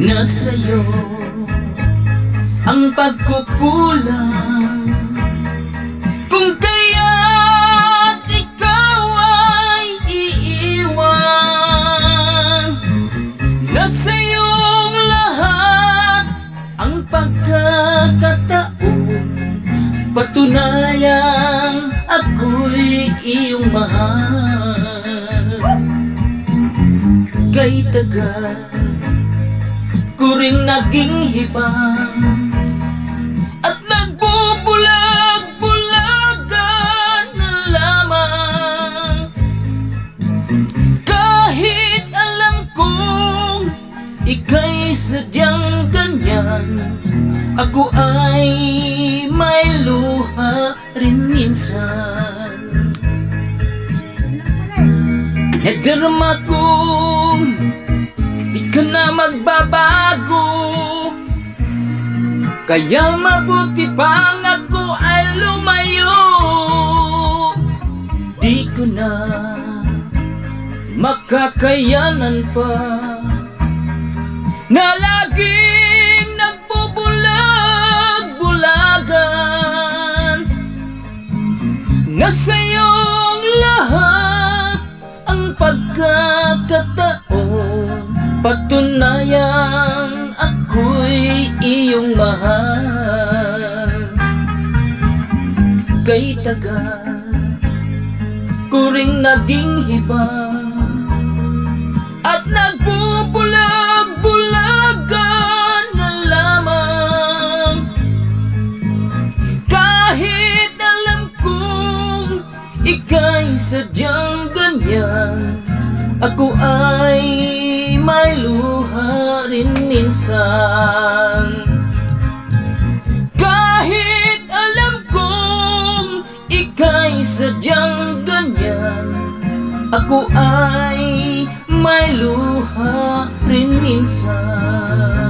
Nasa'yo ang pagkukulang, kung kaya't ikaw ay iiwan. Nasa'yong lahat ang pagkakataon, patunayang ako'y iyong mahal. Kay tagal ko rin naging hibang at nagbubulag-bulagan na lamang. Kahit alam kong ika'y sadyang ganyan, ako ay may luha rin minsan. Nadarama kong di ka na magbabago, kaya mabuti pang ako ay lumayo. Di ko na makakayanan pa na laging nagbubulag-bulagan. Nasa'yong lahat ang pagkakataon, patunayang ako'y iyong mahal. Kay tagal ko ring naging hibang at nagbubulag-bulagan na lamang. Kahit alam kong ika'y sadyang ganyan, ako ay may luha rin minsan. Kahit alam kong ika'y sadyang ganyan, ako ay may luha rin minsan.